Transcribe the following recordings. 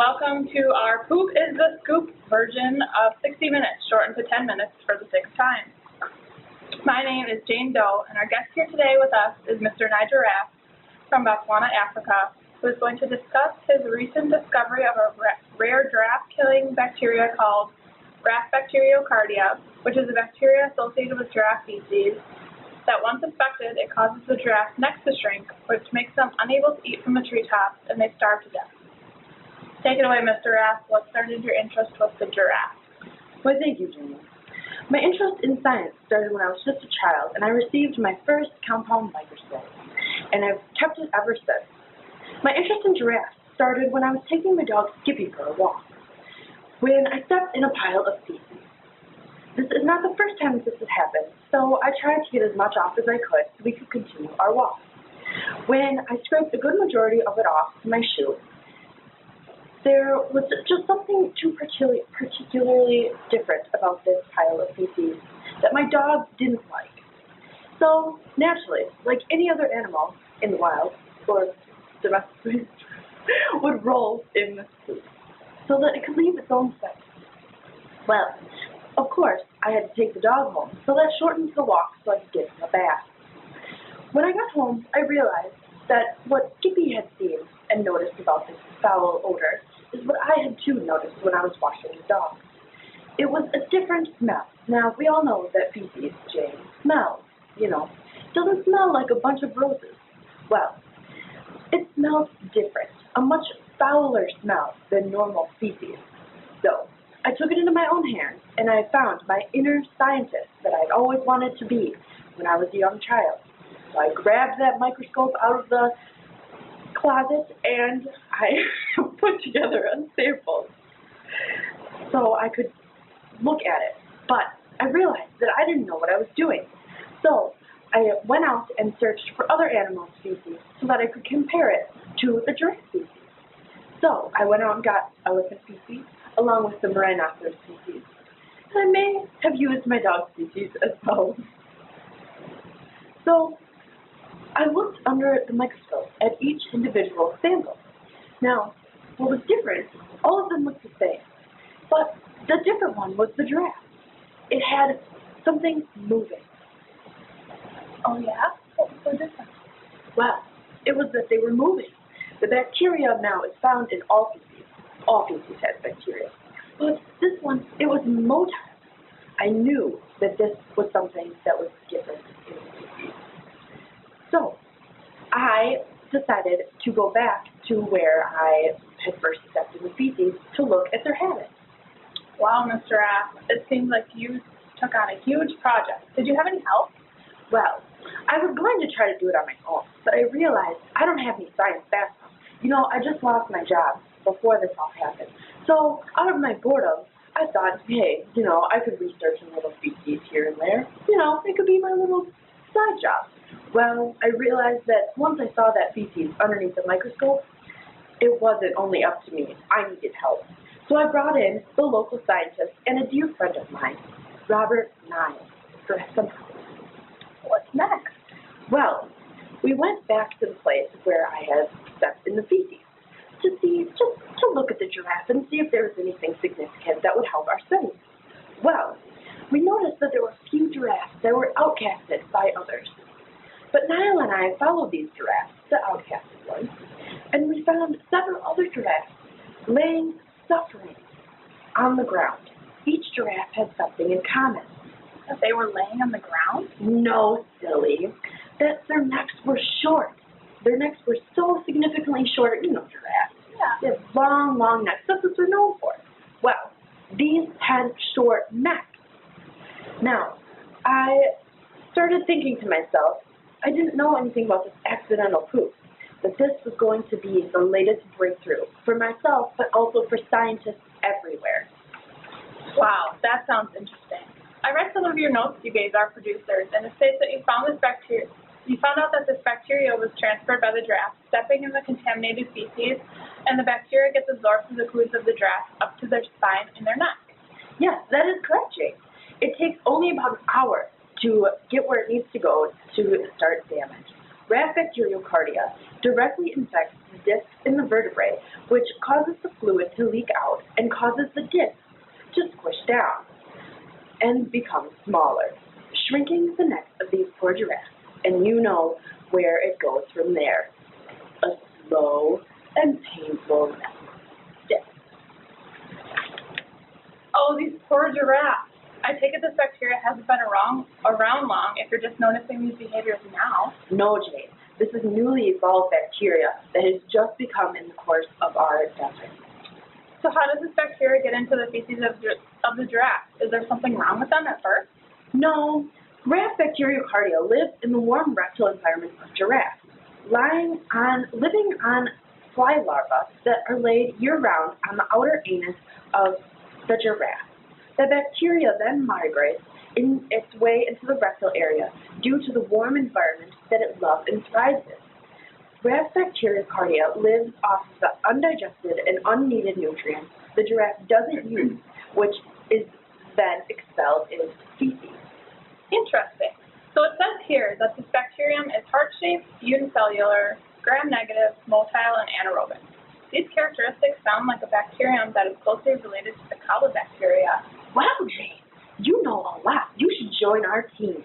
welcome to our Poop is the Scoop version of 60 Minutes, shortened to 10 minutes for the sixth time. My name is Jane Doe, and our guest here today with us is Mr. Nigel Raff from Botswana, Africa, who is going to discuss his recent discovery of a rare giraffe-killing bacteria called Raff bacteriocardia, which is a bacteria associated with giraffe feces that once infected, it causes the giraffe's necks to shrink, which makes them unable to eat from the treetops, and they starve to death. Take it away, Mr. Raff. What started your interest with the giraffe? Well, thank you, Jane. My interest in science started when I was just a child, and I received my first compound microscope, and I've kept it ever since. My interest in giraffes started when I was taking my dog Skippy for a walk, when I stepped in a pile of feces. This is not the first time this has happened, so I tried to get as much off as I could so we could continue our walk. When I scraped a good majority of it off my shoe, there was just something too particularly different about this pile of feces that my dog didn't like. So, naturally, like any other animal in the wild, or domestic, would roll in the poop so that it could leave its own scent. Well, of course, I had to take the dog home, so that shortened the walk so I could get him a bath. When I got home, I realized that what Skippy had seen and noticed about this foul odor is what I had too noticed when I was washing the dog. It was a different smell. Now, we all know that feces, Jane, smells, doesn't smell like a bunch of roses. Well, it smells different, a much fouler smell than normal feces. So, I took it into my own hands, and I found my inner scientist that I'd always wanted to be when I was a young child. So I grabbed that microscope out of the closet, and I put together a sample so I could look at it. But I realized that I didn't know what I was doing. So I went out and searched for other animal species so that I could compare it to the giraffe species. So I went out and got elephant species along with the rhinoceros species. And I may have used my dog species as well. So I looked under the microscope at each individual sample. Now, what was different, all of them looked the same, but the different one was the giraffe. It had something moving. Oh, yeah? What was so different? Well, it was that they were moving. The bacteria now is found in all feces. All feces has bacteria. But this one, it was motile. I knew that this was something that was different in feces. So, I decided to go back to where I had first stepped in the feces to look at their habits. Wow, Mr. Raff, it seems like you took on a huge project. Did you have any help? Well, I was going to try to do it on my own, but I realized I don't have any science background. I just lost my job before this all happened. So, out of my boredom, I thought, hey, I could research a little feces here and there. It could be my little side job. Well, I realized that once I saw that feces underneath the microscope, it wasn't only up to me. I needed help. So I brought in the local scientist and a dear friend of mine, Robert Niles, for some help. What's next? Well, we went back to the place where I had stepped in the feces to look at the giraffe and see if there was anything significant that would help our study. Well, we noticed that there were a few giraffes that were outcasted by others. But Niall and I followed these giraffes, the outcasted ones, and we found several other giraffes laying suffering on the ground. Each giraffe had something in common. That they were laying on the ground? No, silly. That their necks were short. Their necks were so significantly short, giraffes. Yeah. They have long, long necks. That's what they're known for. Well, these had short necks. Now, I started thinking to myself, I didn't know anything about this accidental poop, that this was going to be the latest breakthrough for myself, but also for scientists everywhere. Wow, that sounds interesting. I read some of your notes you gave our producers, and it states that you found out that this bacteria was transferred by the giraffe stepping in the contaminated feces, and the bacteria gets absorbed through the fluids of the giraffe up to their spine and their neck. Yes, that is correct, Jane. It takes only about an hour to get where it needs to go to start damage. Raff bacteriocardia directly infects the disc in the vertebrae, which causes the fluid to leak out and causes the disc to squish down and become smaller, shrinking the necks of these poor giraffes. And you know where it goes from there. A slow and painful death. Oh, these poor giraffes. I take it this bacteria hasn't been around long if you're just noticing these behaviors now. No, Jane. This is newly evolved bacteria that has just become in the course of our desert. So how does this bacteria get into the feces of the giraffe? Is there something wrong with them at first? No. Giraffe bacteriocardia lives in the warm rectal environment of giraffes, living on fly larvae that are laid year-round on the outer anus of the giraffe. The bacteria then migrates in its way into the rectal area due to the warm environment that it loves and thrives in. Giraffe bacteriocardia lives off of the undigested and unneeded nutrients the giraffe doesn't use, which is then expelled into feces. Interesting. So it says here that this bacterium is heart-shaped, unicellular, gram-negative, motile, and anaerobic. These characteristics sound like a bacterium that is closely related to the Calibacteria. Wow, Jane, you know a lot. You should join our team.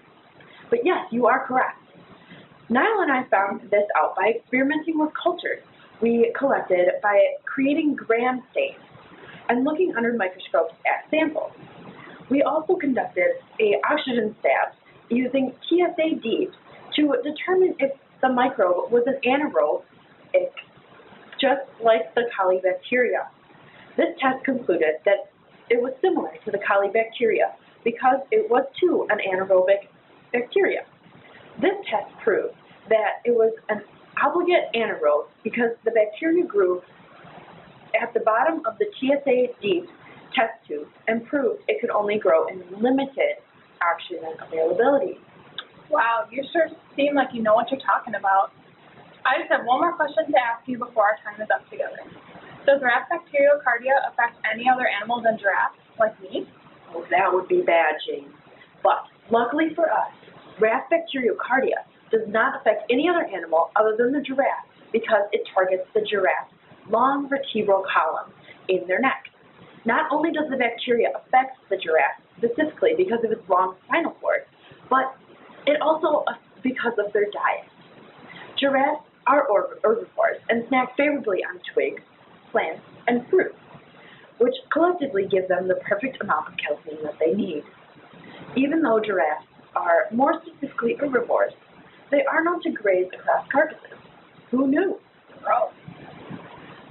But yes, you are correct. Niall and I found this out by experimenting with cultures we collected by creating gram stains and looking under microscopes at samples. We also conducted oxygen stabs using TSA deep to determine if the microbe was an anaerobic, just like the Calibacteria. This test concluded that it was similar to the Calibacteria because it was too an anaerobic bacteria. This test proved that it was an obligate anaerobe because the bacteria grew at the bottom of the TSA deep test tube and proved it could only grow in limited oxygen availability. Wow, you sure seem like you know what you're talking about. I just have one more question to ask you before our time is up together. Does rat bacteriocardia affect any other animal than giraffes, like me? Oh, that would be bad, Jane. But luckily for us, rat bacteriocardia does not affect any other animal other than the giraffe because it targets the giraffe's long vertebral column in their neck. Not only does the bacteria affect the giraffe specifically because of its long spinal cord, but it also because of their diet. Giraffes are herbivores and snack favorably on twigs, plants, and fruit, which collectively give them the perfect amount of calcium that they need. Even though giraffes are more specifically herbivores, they are known to graze across carcasses. Who knew? Gross.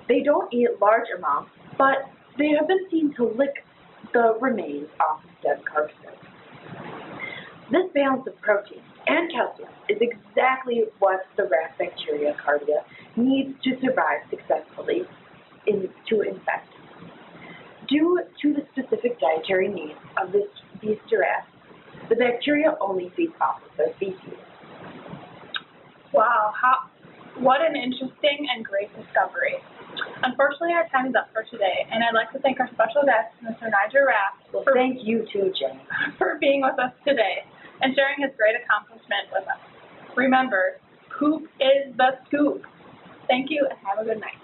They don't eat large amounts, but they have been seen to lick the remains off of dead carcasses. This balance of protein and calcium is exactly what the rat bacteriocardia needs to survive successfully to infect. Due to the specific dietary needs of these giraffes, the bacteria only feeds off of their feces. Wow, what an interesting and great discovery. Unfortunately, our time is up for today, and I'd like to thank our special guest, Mr. Nigel Raff, Thank you too, Jane, for being with us today and sharing his great accomplishment with us. Remember, poop is the scoop. Thank you, and have a good night.